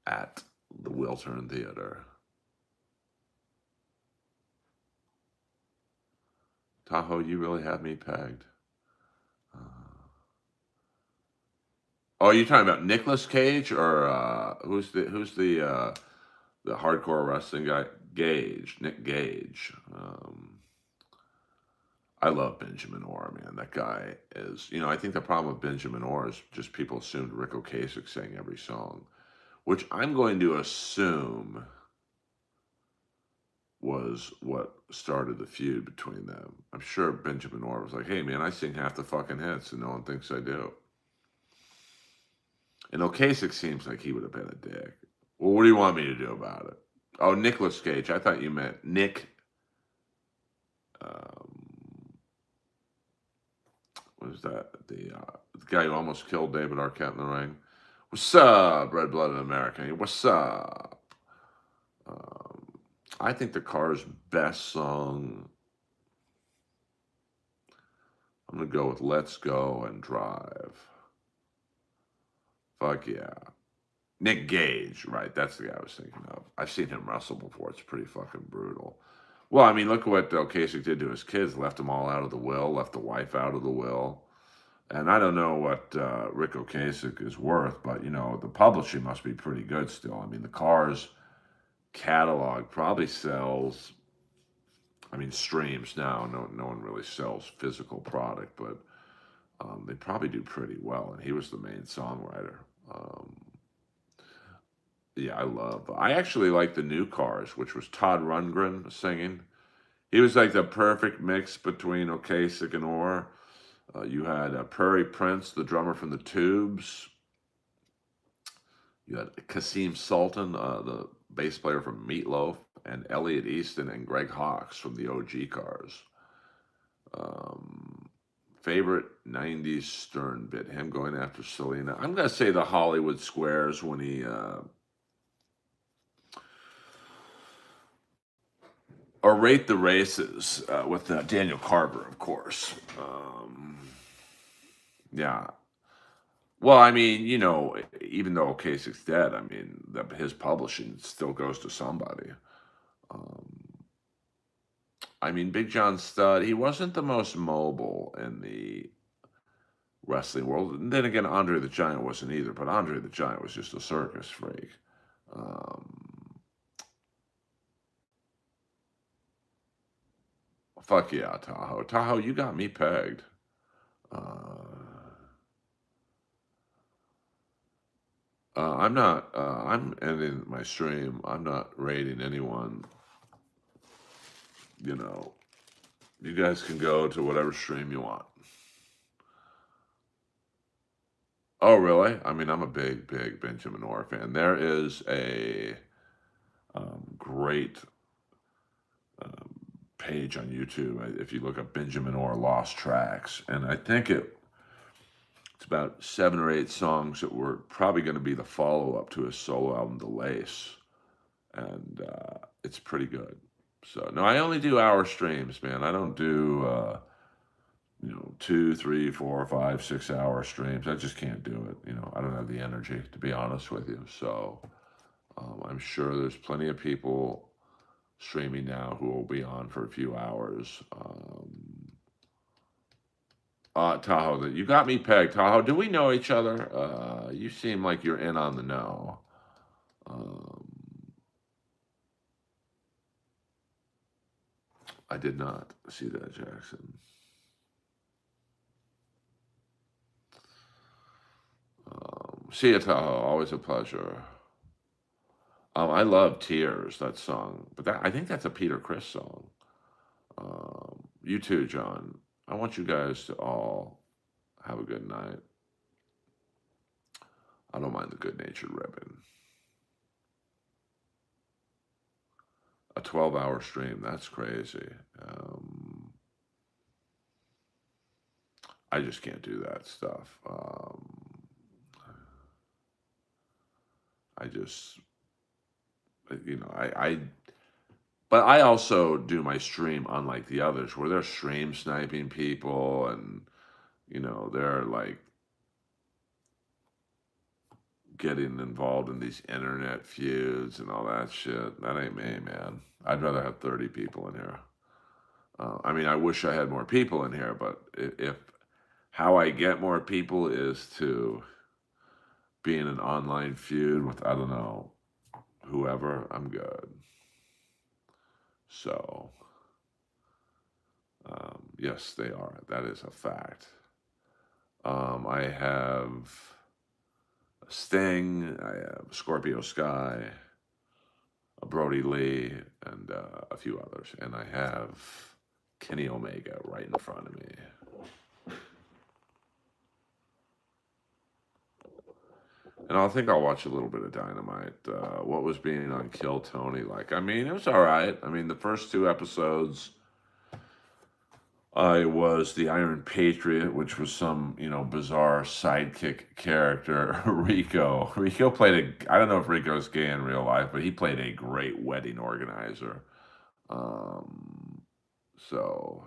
at the Wiltern Theater. Tahoe, you really have me pegged. Oh, are you talking about Nicolas Cage or who's the hardcore wrestling guy? Nick Gage. I love Benjamin Orr, man. That guy is, I think the problem with Benjamin Orr is just people assumed Rick Ocasek sang every song, which I'm going to assume was what started the feud between them. I'm sure Benjamin Orr was like, hey, man, I sing half the fucking hits and no one thinks I do. And Ocasek seems like he would have been a dick. Well, what do you want me to do about it? Oh, Nicolas Cage. I thought you meant Nick. What is that? The guy who almost killed David Arquette in the ring. What's up, red-blooded American? What's up? I think the Cars' best song, I'm going to go with Let's Go and Drive. Fuck yeah. Nick Gage, right? That's the guy I was thinking of. I've seen him wrestle before. It's pretty fucking brutal. Well, I mean, look at what Ocasek did to his kids. Left them all out of the will. Left the wife out of the will. And I don't know what Rick Ocasek is worth, but, the publishing must be pretty good still. I mean, the Cars catalog probably sells. I mean, streams now. No one really sells physical product, but they probably do pretty well. And he was the main songwriter. Um, yeah, I actually like the New Cars, which was Todd Rundgren singing. He was like the perfect mix between Ocasek and Orr. You had Prairie Prince, the drummer from the Tubes. You had Kasim Sultan, the bass player from Meatloaf, and Elliot Easton and Greg Hawkes from the OG Cars. Um, Favorite 90s Stern bit, him going after Selena. I'm going to say the Hollywood Squares when he, or Rate the Races with Daniel Carver, of course. Yeah. Well, I mean, even though Kasek's dead, I mean, his publishing still goes to somebody. Um, I mean, Big John Studd, he wasn't the most mobile in the wrestling world. And then again, Andre the Giant wasn't either, but Andre the Giant was just a circus freak. Um, Fuck yeah, Tahoe. Tahoe, you got me pegged. Uh, I'm ending my stream. I'm not rating anyone. You know, you guys can go to whatever stream you want. Oh, really? I mean, I'm a big Benjamin Orr fan. There is a great um, page on YouTube if you look up Benjamin Orr Lost Tracks, and I think it's about 7 or 8 songs that were probably going to be the follow up to his solo album, The Lace, and it's pretty good. So no, I only do hour streams, man. I don't do 2, 3, 4, 5, 6 hour streams. I just can't do it. I don't have the energy, to be honest with you. So I'm sure there's plenty of people streaming now who will be on for a few hours. Tahoe, that you got me pegged. Tahoe, do we know each other? You seem like you're in on the know. Um, I did not see that, Jackson. See you, Tahoe. Always a pleasure. I love Tears, that song, but I think that's a Peter Criss song. You too, John. I want you guys to all have a good night. I don't mind the good natured ribbon. A 12-hour stream, that's crazy. I just can't do that stuff. I just, but I also do my stream unlike the others where they're stream sniping people and, they're like getting involved in these internet feuds and all that shit. That ain't me, man. I'd rather have 30 people in here. I mean, I wish I had more people in here, but if how I get more people is to be in an online feud with, I don't know, whoever, I'm good. So, yes, they are. That is a fact. I have Sting, I have Scorpio Sky, a Brody Lee, and a few others. And I have Kenny Omega right in front of me. And I think I'll watch a little bit of Dynamite. What was being on Kill Tony like? I mean, it was all right. I mean, the first 2 episodes, I was the Iron Patriot, which was some, bizarre sidekick character, Rico. Rico played I don't know if Rico's gay in real life, but he played a great wedding organizer. Um, so,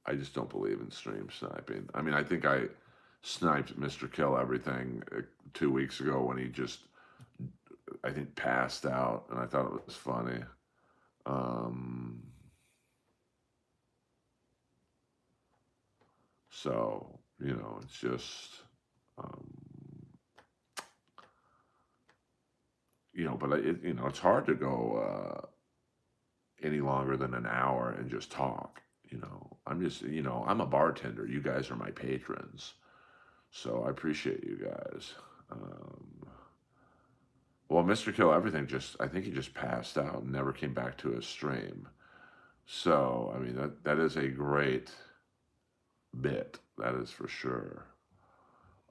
I just don't believe in stream sniping. I mean, I think I sniped Mr. Kill Everything 2 weeks ago when he just, I think, passed out, and I thought it was funny. So, it's just, But it's hard to go any longer than an hour and just talk. I'm a bartender. You guys are my patrons, so I appreciate you guys. Um, well, Mr. Kill Everything I think he just passed out and never came back to his stream. So, I mean, that is a great bit. That is for sure.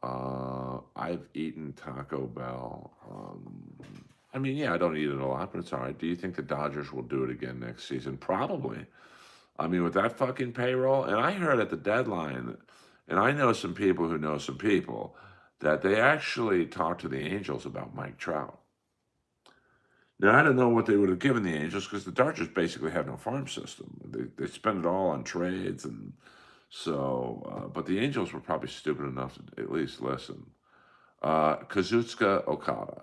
I've eaten Taco Bell. I mean, yeah, I don't eat it a lot, but it's all right. Do you think the Dodgers will do it again next season? Probably. I mean, with that fucking payroll, and I heard at the deadline, and I know some people who know some people, that they actually talked to the Angels about Mike Trout. Now, I don't know what they would have given the Angels because the Dodgers basically have no farm system. They spend it all on trades, and so, but the Angels were probably stupid enough to at least listen. Kazuchika Okada.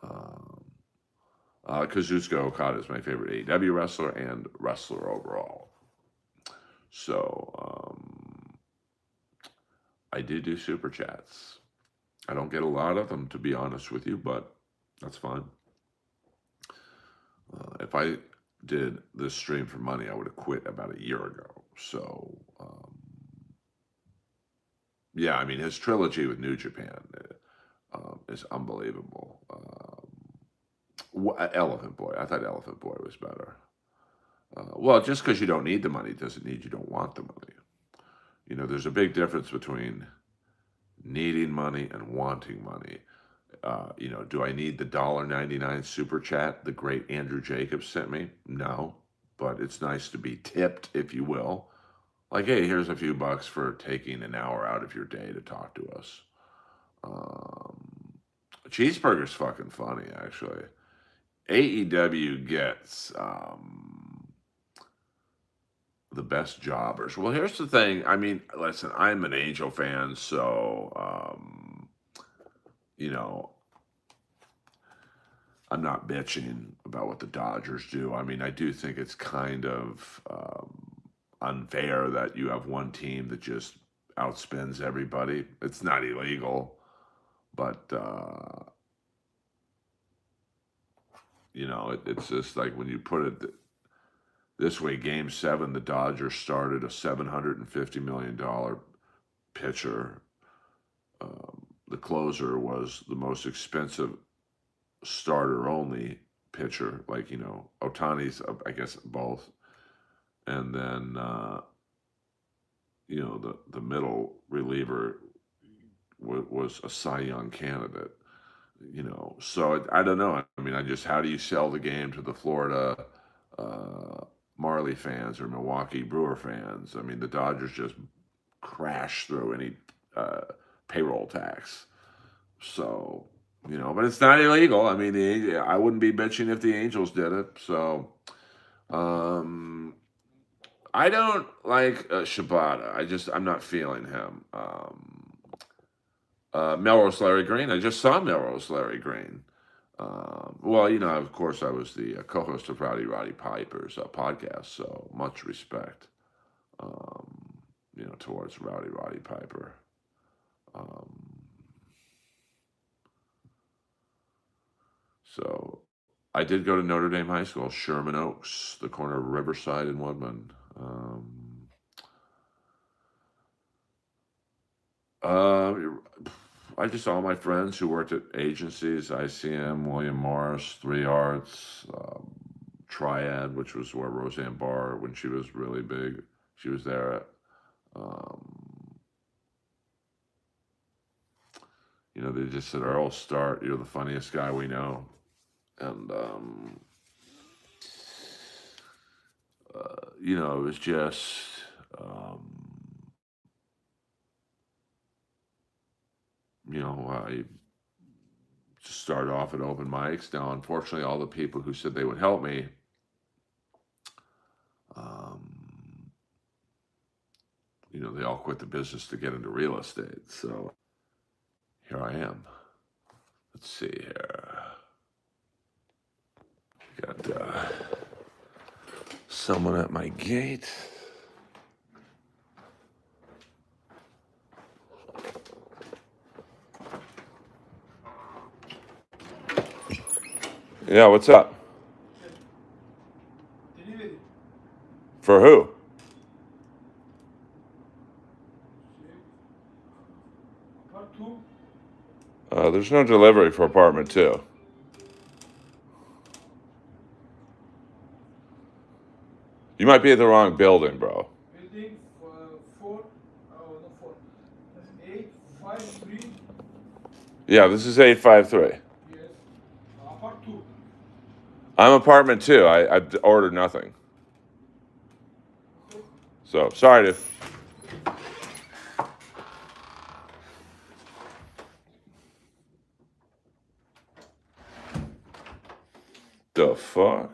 Um, Kazuchika Okada is my favorite AEW wrestler and wrestler overall. So, I do super chats. I don't get a lot of them, to be honest with you, but that's fine. If I did this stream for money, I would have quit about a year ago. So, yeah, I mean, his trilogy with New Japan is unbelievable. Elephant Boy. I thought Elephant Boy was better. Well, just because you don't need the money doesn't mean you don't want the money. There's a big difference between needing money and wanting money. Do I need the $1.99 super chat the great Andrew Jacobs sent me? No, but it's nice to be tipped, if you will. Like, hey, here's a few bucks for taking an hour out of your day to talk to us. Cheeseburger's fucking funny, actually. AEW gets the best jobbers. Well, here's the thing. I mean, listen, I'm an Angel fan, so, I'm not bitching about what the Dodgers do. I mean, I do think it's kind of unfair that you have one team that just outspends everybody. It's not illegal, but it's just like when you put it this way. Game 7, the Dodgers started a $750 million pitcher. The closer was the most expensive starter only pitcher, like Otani's, I guess, both, and then the middle reliever was a Cy Young candidate. So I don't know. I mean, how do you sell the game to the Florida Marley fans or Milwaukee Brewer fans? I mean, the Dodgers just crash through any payroll tax. So, but it's not illegal. I mean, I wouldn't be bitching if the Angels did it. So, I don't like Shibata. I'm not feeling him. Melrose Larry Green. I just saw Melrose Larry Green. Well, of course, I was the co-host of Rowdy Roddy Piper's podcast, so much respect, towards Rowdy Roddy Piper. So I did go to Notre Dame High School, Sherman Oaks, the corner of Riverside and Woodman. I just all my friends who worked at agencies, ICM, William Morris, 3 Arts, Triad, which was where Roseanne Barr, when she was really big, she was there. They just said, Earl, start. You're the funniest guy we know. And, it was just, I just started off at open mics. Now, unfortunately, all the people who said they would help me, they all quit the business to get into real estate. So here I am. Let's see here. Got someone at my gate. Yeah, what's up? Delivery. For who? Part two. There's no delivery for apartment 2. You might be at the wrong building, bro. Building 4. Oh, no 4. That's 853. Yeah, this is 853. Yes. Part two. I'm apartment 2. I ordered nothing. Okay. So, sorry to. The fuck?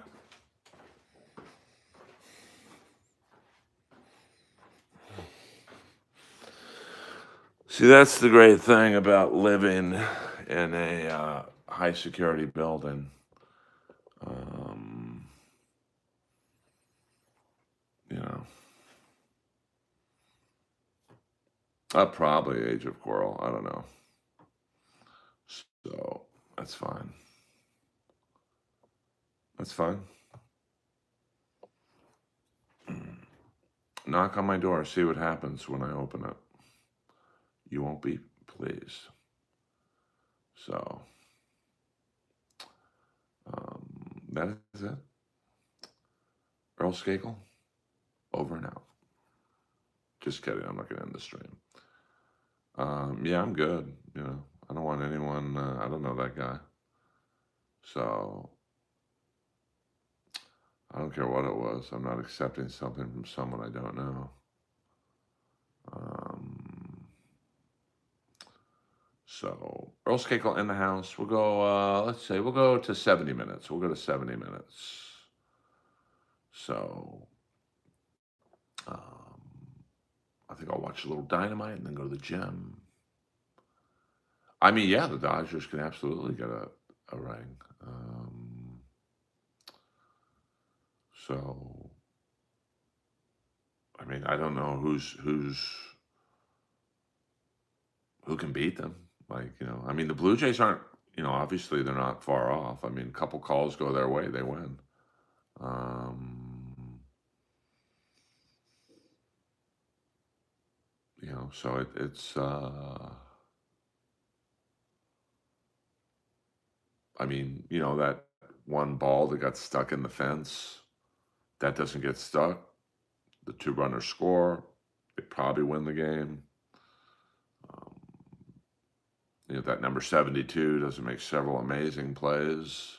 See, that's the great thing about living in a high security building. Um, you know, probably Age of Coral. I don't know. So that's fine. That's fine. Knock on my door. See what happens when I open it. You won't be pleased. So that is it. Earl Skakel, over and out. Just kidding. I'm not going to end the stream. Yeah, I'm good. I don't want anyone. I don't know that guy. So I don't care what it was. I'm not accepting something from someone I don't know. So Earl Skakel in the house. We'll go. Let's say we'll go to 70 minutes. We'll go to 70 minutes. So I think I'll watch a little Dynamite and then go to the gym. I mean, yeah, the Dodgers can absolutely get a ring. So I mean, I don't know who can beat them. Like, I mean, the Blue Jays aren't, obviously they're not far off. I mean, a couple calls go their way, they win. So it's, I mean, that one ball that got stuck in the fence, that doesn't get stuck. The two runners score. They probably win the game. That number 72 doesn't make several amazing plays.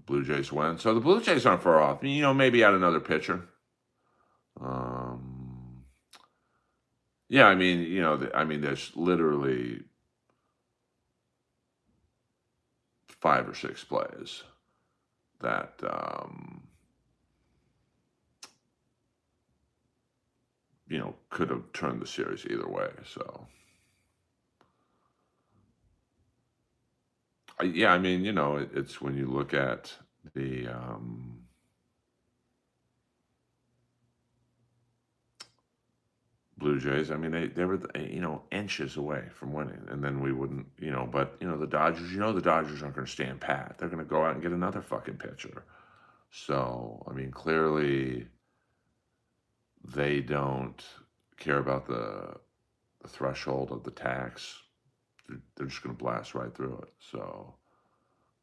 Blue Jays win. So the Blue Jays aren't far off. Maybe add another pitcher. Yeah, I mean, there's literally 5 or 6 plays that could have turned the series either way. So yeah, I mean, it's when you look at the Blue Jays. I mean, they were inches away from winning, and then we wouldn't, but the Dodgers. The Dodgers aren't going to stand pat. They're going to go out and get another fucking pitcher. So I mean, clearly they don't care about the threshold of the tax. They're just going to blast right through it. So,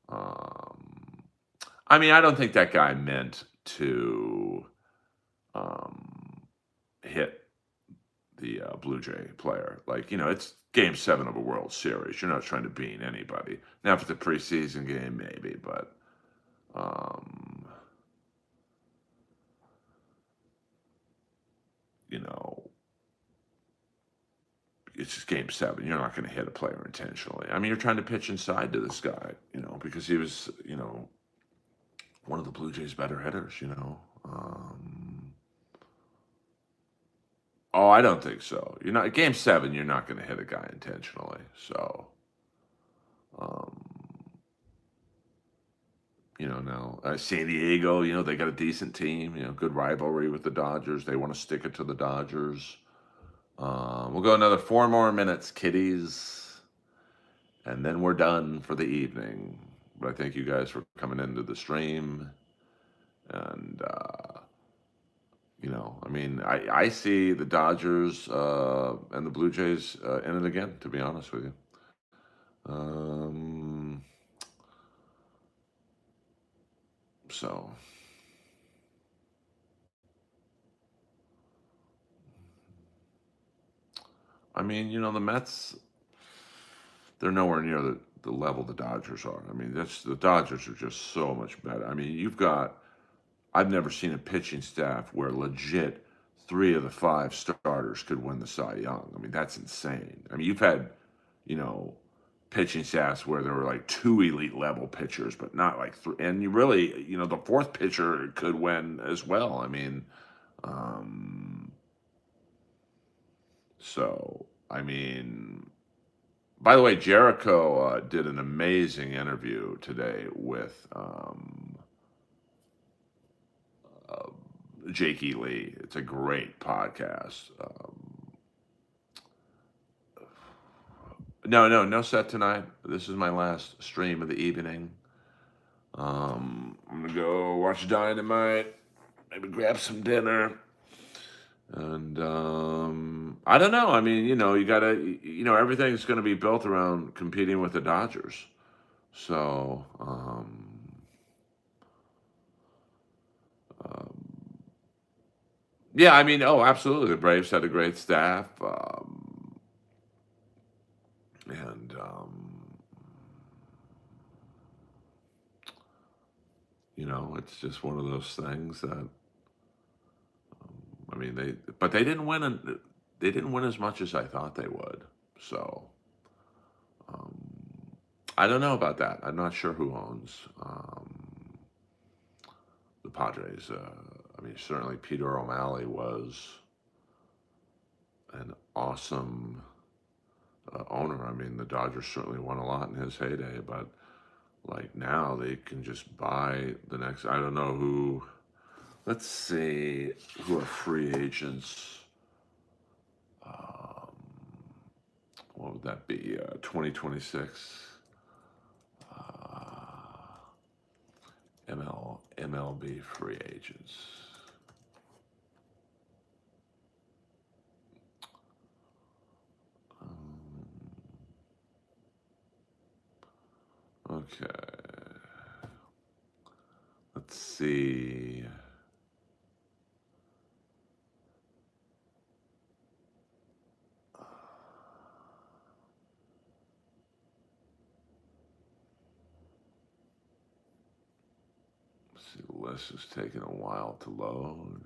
I mean, I don't think that guy meant to hit the Blue Jay player. Like, it's game 7 of a World Series. You're not trying to beat anybody. Now, if it's a preseason game, maybe, but it's just game 7. You're not going to hit a player intentionally. I mean, you're trying to pitch inside to this guy, because he was, one of the Blue Jays' better hitters. Oh, I don't think so. You're not game 7. You're not going to hit a guy intentionally. So, now San Diego, they got a decent team. Good rivalry with the Dodgers. They want to stick it to the Dodgers. We'll go another 4 more minutes, kiddies, and then we're done for the evening. But I thank you guys for coming into the stream. And, I mean, I see the Dodgers and the Blue Jays in it again, to be honest with you. So, I mean, the Mets, they're nowhere near the level the Dodgers are. I mean, the Dodgers are just so much better. I mean, I've never seen a pitching staff where legit 3 of the 5 starters could win the Cy Young. I mean, that's insane. I mean, you've had, you know, pitching staffs where there were like 2 elite level pitchers, but not like 3. And you really, the 4th pitcher could win as well. I mean, um, I mean, by the way, Jericho did an amazing interview today with uh, Jakey Lee. It's a great podcast. No set tonight. This is my last stream of the evening. I'm gonna go watch Dynamite, maybe grab some dinner, and I don't know. I mean, you gotta, everything's gonna be built around competing with the Dodgers. So, yeah, I mean, oh, absolutely. The Braves had a great staff, and it's just one of those things that I mean, but they didn't win, and they didn't win as much as I thought they would. So, um, I don't know about that. I'm not sure who owns the Padres. I mean, certainly Peter O'Malley was an awesome owner. I mean, the Dodgers certainly won a lot in his heyday, but like now they can just buy the next. I don't know who. Let's see who are free agents. Um, what would that be? 2026 MLB free agents. Okay. Let's see. See, the list is taking a while to load.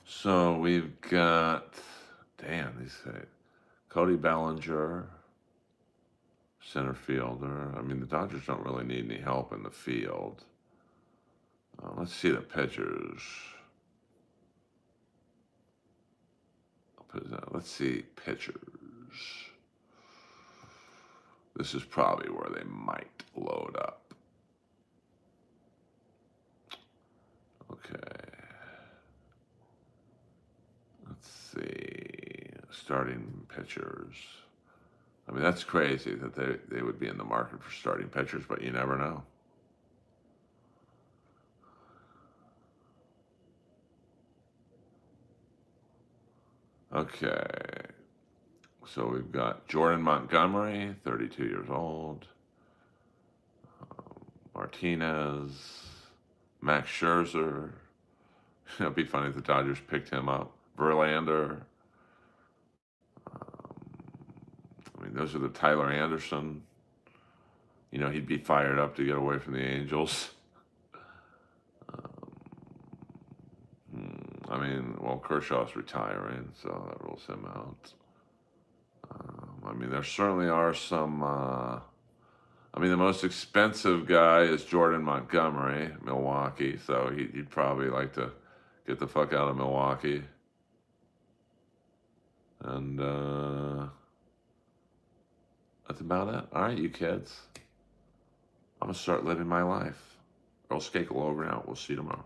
So we've got, damn, these say Cody Bellinger, center fielder. I mean, the Dodgers don't really need any help in the field. Let's see the pitchers. Let's see pitchers. This is probably where they might load up. Okay. Let's see. Starting pitchers. I mean, that's crazy that they would be in the market for starting pitchers, but you never know. Okay. So we've got Jordan Montgomery, 32 years old. Martinez, Max Scherzer. It'd be funny if the Dodgers picked him up. Verlander. I mean, those are the Tyler Anderson. He'd be fired up to get away from the Angels. I mean, well, Kershaw's retiring, so that rules him out. I mean, there certainly are some. I mean, the most expensive guy is Jordan Montgomery, Milwaukee. So he'd probably like to get the fuck out of Milwaukee. And that's about it. All right, you kids. I'm going to start living my life. Earl Skakel over and out. We'll see you tomorrow.